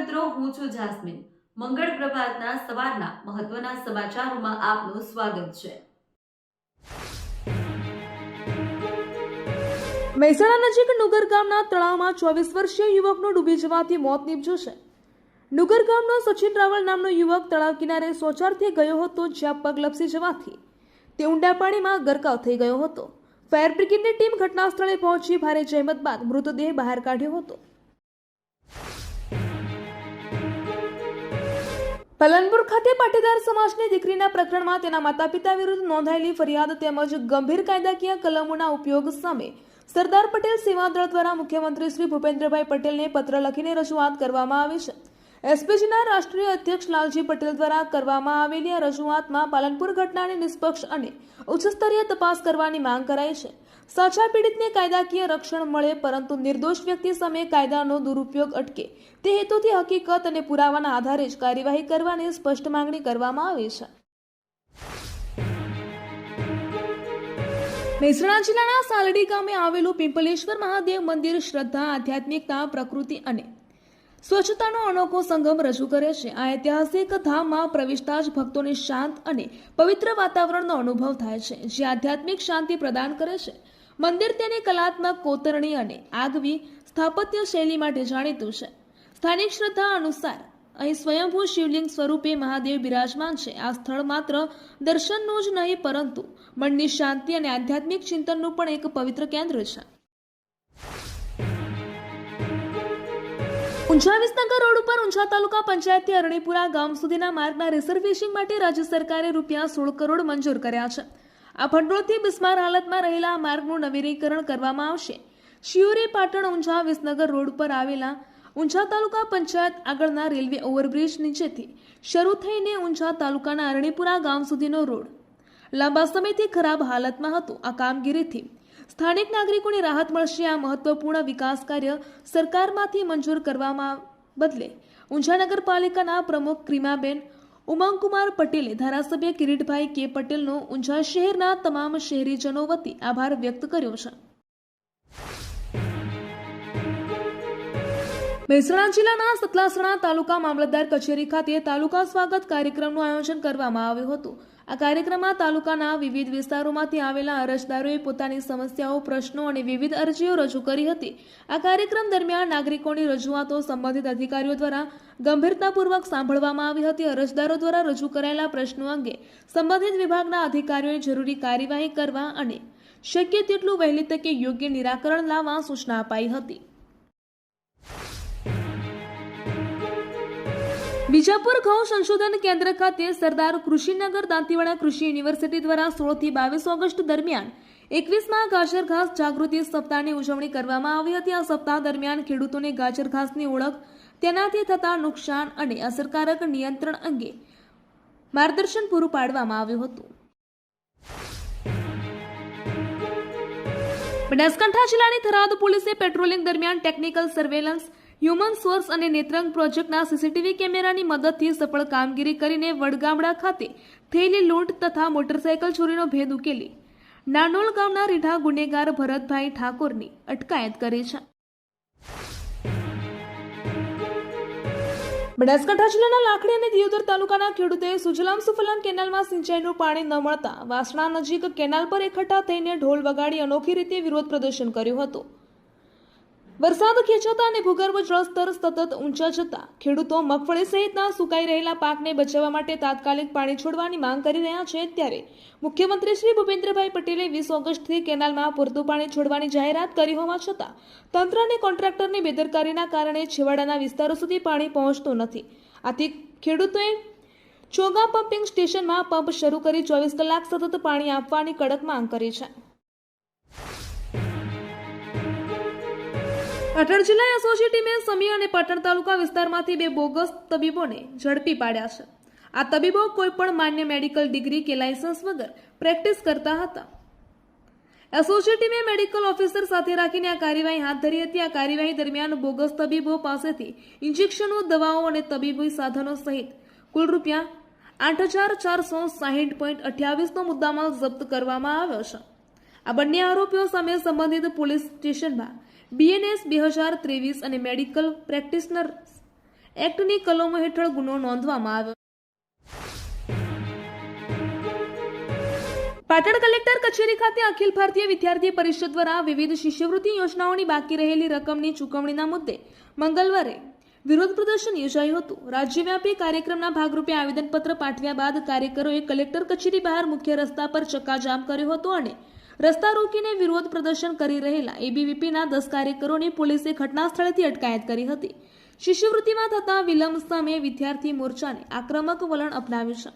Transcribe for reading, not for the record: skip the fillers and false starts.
મિત્રો, હું છું જાસ્મીન. મંગળ પ્રભાતના સવારના મહત્વના સમાચારોમાં આપનું સ્વાગત છે. મહેસાણા નજીક નુગર ગામના તળાવમાં 24 વર્ષીય યુવકનું ડૂબી જવાથી મોત નીપજ્યું છે. નુગર ગામનો સચિન રાવલ નામનો યુવક તળાવ કિનારે શૌચાર્થે ગયો હતો, જ્યાં પગ લપસી જવાથી તે ઊંડા પાણીમાં ગરકાવ થઈ ગયો હતો. ફાયર બ્રિગેડની ટીમ ઘટના સ્થળે પહોંચી ભારે જહેમત બાદ મૃતદેહ બહાર કાઢ્યો હતો. પાલનપુર ખાતે પાટીદાર સમાજની દીકરીના પ્રકરણમાં તેના માતા પિતા વિરુદ્ધ નોંધાયેલી ફરિયાદ તેમજ ગંભીર કાયદાકીય કલમોના ઉપયોગ સામે સરદાર પટેલ સેવા દળ દ્વારા મુખ્યમંત્રી શ્રી ભૂપેન્દ્રભાઈ પટેલને પત્ર લખીને રજૂઆત કરવામાં આવી છે. એસપીજીના રાષ્ટ્રીય અધ્યક્ષ લાલજી પટેલ દ્વારા કરવામાં આવેલી આ રજૂઆતમાં પાલનપુર ઘટનાની નિષ્પક્ષ અને ઉચ્ચસ્તરીય તપાસ કરવાની માંગ કરાઈ છે. સાચા પીડિતને કાયદાકીય રક્ષણ મળે, પરંતુ નિર્દોષ વ્યક્તિ સામે કાયદાનો દુરુપયોગ અટકે તે હેતુથી હકીકત અને પુરાવાના આધારે જ કાર્યવાહી કરવાની સ્પષ્ટ માંગણી કરવામાં આવી છે. મહેસાણા જિલ્લાના સાલડી ગામે આવેલું પિંપલેશ્વર મહાદેવ મંદિર શ્રદ્ધા, આધ્યાત્મિકતા, પ્રકૃતિ અને સ્વચ્છતાનો અનોખો સંગમ રજૂ કરે છે. આ ઐતિહાસિક ધામમાં પ્રવેશતા જ ભક્તોને શાંત અને પવિત્ર વાતાવરણનો અનુભવ થાય છે, જે આધ્યાત્મિક શાંતિ પ્રદાન કરે છે. મંદિર તેની કલાત્મક કોતરણી અને આગવી સ્થાપત્ય શૈલી માટે જાણીતું છે. સ્થાનિક શ્રદ્ધા અનુસાર અહીં સ્વયંભૂ શિવલિંગ સ્વરૂપે મહાદેવ બિરાજમાન છે. આ સ્થળ માત્ર દર્શનનું જ નહીં, પરંતુ મનની શાંતિ અને આધ્યાત્મિક ચિંતનનું પણ એક પવિત્ર કેન્દ્ર છે. ઊંઝા વિસનગર રોડ ઉપર ઊંઝા તાલુકા પંચાયતથી અરણીપુરા ગામ સુધીના માર્ગના રિસર્વેશિંગ માટે રાજ્ય સરકારે ₹16 કરોડ મંજૂર કર્યા છે. આ ભંડોળથી બિસ્માર હાલતમાં રહેલા માર્ગનું નવીનીકરણ કરવામાં આવશે. શિયોરી પાટણ ઊંઝા વિસનગર રોડ પર આવેલા ઊંઝા તાલુકા પંચાયત આગળના રેલવે ઓવરબ્રિજ નીચેથી શરૂ થઈને ઊંઝા તાલુકાના અરણીપુરા ગામ સુધીનો રોડ લાંબા સમયથી ખરાબ હાલતમાં હતો. આ કામગીરીથી સ્થાનિક નાગરિકોને રાહત મળશે. આ મહત્વપૂર્ણ વિકાસ કાર્ય સરકારમાંથી મંજૂર કરવામાં બદલે ઊંઝા નગરપાલિકાના પ્રમુખ ક્રીમાબેન ઉમંગકુમાર પટેલે ધારાસભ્ય કિરીટભાઈ કે પટેલનો ઊંઝા શહેરના તમામ શહેરીજનો વતી આભાર વ્યક્ત કર્યો છે. મહેસાણા જિલ્લાના સતલાસણા તાલુકા મામલતદાર કચેરી ખાતે તાલુકા સ્વાગત કાર્યક્રમનું આયોજન કરવામાં આવ્યું હતું. આ કાર્યક્રમમાં તાલુકાના વિવિધ વિસ્તારોમાંથી આવેલા અરજદારોએ પોતાની સમસ્યાઓ, પ્રશ્નો અને વિવિધ અરજીઓ રજૂ કરી હતી. આ કાર્યક્રમ દરમિયાન નાગરિકોની રજૂઆતો સંબંધિત અધિકારીઓ દ્વારા ગંભીરતાપૂર્વક સાંભળવામાં આવી હતી. અરજદારો દ્વારા રજૂ કરાયેલા પ્રશ્નો અંગે સંબંધિત વિભાગના અધિકારીઓએ જરૂરી કાર્યવાહી કરવા અને શક્ય તેટલું વહેલી તકે યોગ્ય નિરાકરણ લાવવા સૂચના અપાઈ હતી. વિજાપુર ઘઉં સંશોધન કેન્દ્ર ખાતે સરદાર કૃષિનગર દાંતીવાડા કૃષિ યુનિવર્સિટી દ્વારા 16 થી 22 ઓગસ્ટ દરમિયાન 21મા ગાજર ઘાસ જાગૃતિ સપ્તાહની ઉજવણી કરવામાં આવી હતી. આ સપ્તાહ દરમિયાન ખેડૂતોને ગાજર ઘાસની ઓળખ, તેનાથી થતા નુકસાન અને અસરકારક નિયંત્રણ અંગે માર્ગદર્શન પૂરું પાડવામાં આવ્યું હતું. બનાસકાંઠા જિલ્લાની થરાદ પોલીસે પેટ્રોલિંગ દરમિયાન ટેકનિકલ સર્વેલન્સ, હ્યુમન સોર્સ અને નેત્રંગ પ્રોજેક્ટના સીસીટીવી કેમેરાની મદદથી સફળ કામગીરી કરીને વડગામડા ખાતે થયેલી લૂંટ તથા મોટરસાયકલ ચોરીનો ભેદ ઉકેલી નાનોલ ગામના રીઢા ગુનેગાર ભરતભાઈ ઠાકોરની અટકાયત કરી છે. બનાસકાંઠા જિલ્લાના લાખણી અને દિયોદર તાલુકાના ખેડૂતોએ સુજલામ સુફલામ કેનાલમાં સિંચાઈનું પાણી ન મળતા વાસણા નજીક કેનાલ પર એકઠા થઈને ઢોલ વગાડી અનોખી રીતે વિરોધ પ્રદર્શન કર્યું હતું. વરસાદ ખેંચાતા અને ભૂગર્ભ જળસ્તર સતત ઊંચા જતા ખેડૂતો મગફળી સહિતના સુકાઈ રહેલા પાકને બચાવવા માટે તાત્કાલિક પાણી છોડવાની માંગ કરી રહ્યા છે. ત્યારે મુખ્યમંત્રી શ્રી ભૂપેન્દ્રભાઈ પટેલે 20 ઓગસ્ટથી કેનાલમાં પૂરતું પાણી છોડવાની જાહેરાત કરી હોવા છતાં તંત્ર અને કોન્ટ્રાક્ટરની બેદરકારીના કારણે છેવાડાના વિસ્તારો સુધી પાણી પહોંચતું નથી. આથી ખેડૂતોએ ચોગા પમ્પિંગ સ્ટેશનમાં પંપ શરૂ કરી 24 કલાક સતત પાણી આપવાની કડક માંગ કરી છે. પાટણ જિલ્લા એસઓજી ટીમે સમી અને પાટણ તાલુકા વિસ્તારમાંથી 2 બોગસ તબીબોને ઝડપી પાડ્યા છે. આ તબીબો કોઈપણ માન્ય મેડિકલ ડિગ્રી કે લાયસન્સ વગર પ્રેક્ટિસ કરતા હતા. એસઓજી ટીમે મેડિકલ ઓફિસર સાથે રાખીને આ કાર્યવાહી હાથ ધરી હતી. આ કાર્યવાહી દરમિયાન બોગસ તબીબો પાસેથી ઇન્જેક્શનો, દવાઓ અને તબીબી સાધનો સહિત કુલ ₹8,460.28 નો મુદ્દામાલ જપ્ત કરવામાં આવ્યો છે. આ બંને આરોપીઓ સામે સંબંધિત પોલીસ સ્ટેશનમાં BNS 2023 અને મેડિકલ પ્રેક્ટિશનર એક્ટની કલમો હેઠળ ગુનો નોંધવામાં આવ્યો. પાટણ કલેક્ટર કચેરી ખાતે અખિલ ભારતીય વિદ્યાર્થી પરિષદ દ્વારા વિવિધ શિષ્યવૃત્તિ યોજનાઓની બાકી રહેલી રકમની ચૂકવણીના મુદ્દે મંગળવારે વિરોધ પ્રદર્શન યોજાયું હતું. રાજ્યવ્યાપી કાર્યક્રમના ભાગરૂપે આવેદનપત્ર પાઠવ્યા બાદ કાર્યકરોએ કલેક્ટર કચેરી બહાર મુખ્ય રસ્તા પર ચક્કાજામ કર્યો હતો અને રસ્તા રોકીને વિરોધ પ્રદર્શન કરી રહેલા એબીવીપીના 10 કાર્યકરોની પોલીસે ઘટના સ્થળેથી અટકાયત કરી હતી. શિષ્યવૃત્તિમાં થતા વિલંબ સામે વિદ્યાર્થી મોરચાને આક્રમક વલણ અપનાવ્યું છે.